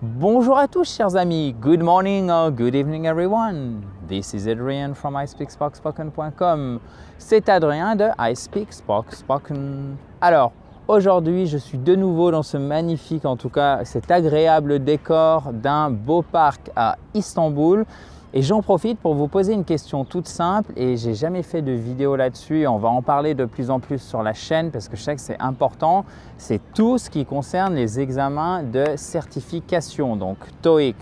Bonjour à tous chers amis, good morning or good evening everyone. This is Adrian from ispeakspoken.com. C'est Adrien de ispeakspoken. Alors, aujourd'hui je suis de nouveau dans ce magnifique, en tout cas cet agréable décor d'un beau parc à Istanbul. Et j'en profite pour vous poser une question toute simple et j'ai jamais fait de vidéo là-dessus. On va en parler de plus en plus sur la chaîne parce que je sais que c'est important. C'est tout ce qui concerne les examens de certification, donc TOEIC,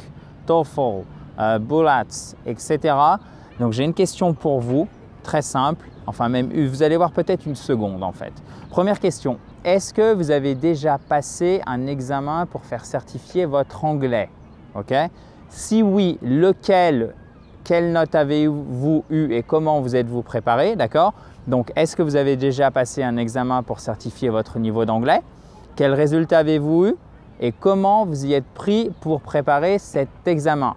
TOEFL, BULATS, etc. Donc j'ai une question pour vous, très simple. Enfin même, vous allez voir peut-être une seconde en fait. Première question, est-ce que vous avez déjà passé un examen pour faire certifier votre anglais? Ok? Si oui, lequel, quelle note avez-vous eu et comment vous êtes-vous préparé, d'accord? Donc, est-ce que vous avez déjà passé un examen pour certifier votre niveau d'anglais? Quel résultat avez-vous eu et comment vous y êtes pris pour préparer cet examen?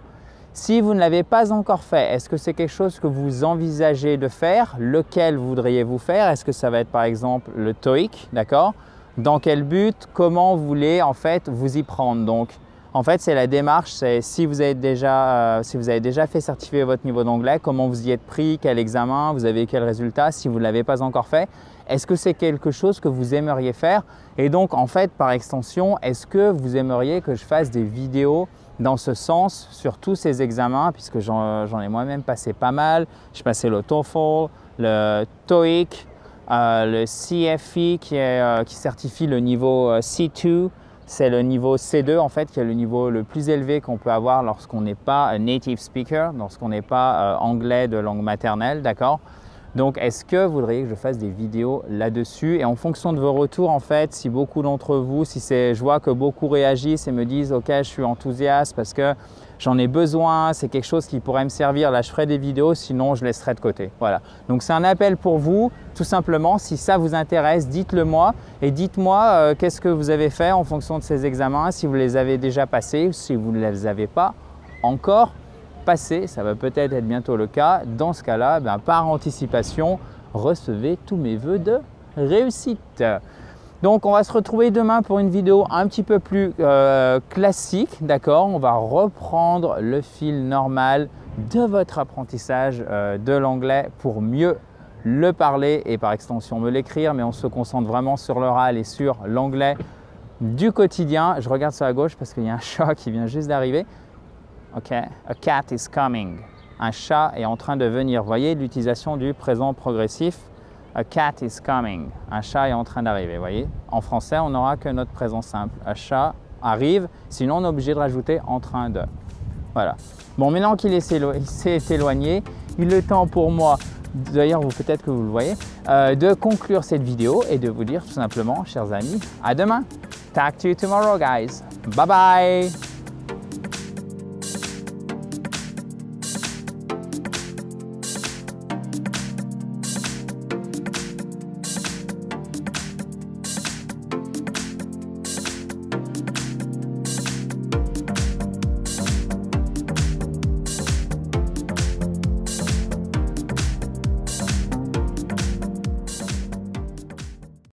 Si vous ne l'avez pas encore fait, est-ce que c'est quelque chose que vous envisagez de faire? Lequel voudriez-vous faire? Est-ce que ça va être par exemple le TOEIC, d'accord? Dans quel but? Comment vous voulez en fait vous y prendre? Donc, en fait, c'est la démarche, c'est si vous avez déjà fait certifier votre niveau d'anglais, comment vous y êtes pris, quel examen, vous avez quel résultat, si vous ne l'avez pas encore fait, est-ce que c'est quelque chose que vous aimeriez faire? Et donc, en fait, par extension, est-ce que vous aimeriez que je fasse des vidéos dans ce sens sur tous ces examens, puisque j'en ai moi-même passé pas mal. J'ai passé le TOEFL, le TOEIC, le CFE qui certifie le niveau C2. C'est le niveau C2 en fait, qui est le niveau le plus élevé qu'on peut avoir lorsqu'on n'est pas native speaker, lorsqu'on n'est pas anglais de langue maternelle, d'accord? Donc, est-ce que vous voudriez que je fasse des vidéos là-dessus? Et en fonction de vos retours, en fait, si beaucoup d'entre vous, je vois que beaucoup réagissent et me disent « Ok, je suis enthousiaste parce que j'en ai besoin, c'est quelque chose qui pourrait me servir, là je ferai des vidéos, sinon je laisserai de côté. » Voilà. Donc, c'est un appel pour vous, tout simplement. Si ça vous intéresse, dites-le moi et dites-moi qu'est-ce que vous avez fait en fonction de ces examens, si vous les avez déjà passés ou si vous ne les avez pas encore passé, ça va peut-être être bientôt le cas. Dans ce cas-là, par anticipation, recevez tous mes vœux de réussite. Donc, on va se retrouver demain pour une vidéo un petit peu plus classique, d'accord? On va reprendre le fil normal de votre apprentissage de l'anglais pour mieux le parler et par extension me l'écrire, mais on se concentre vraiment sur l'oral et sur l'anglais du quotidien. Je regarde sur la gauche parce qu'il y a un chat qui vient juste d'arriver. Ok, a cat is coming. Un chat est en train de venir. Vous voyez l'utilisation du présent progressif. A cat is coming. Un chat est en train d'arriver. Vous voyez, en français, on n'aura que notre présent simple. Un chat arrive. Sinon, on est obligé de rajouter en train de. Voilà. Bon, maintenant qu'il s'est éloigné, il est temps pour moi, d'ailleurs, peut-être que vous le voyez, de conclure cette vidéo et de vous dire tout simplement, chers amis, à demain. Talk to you tomorrow, guys. Bye bye.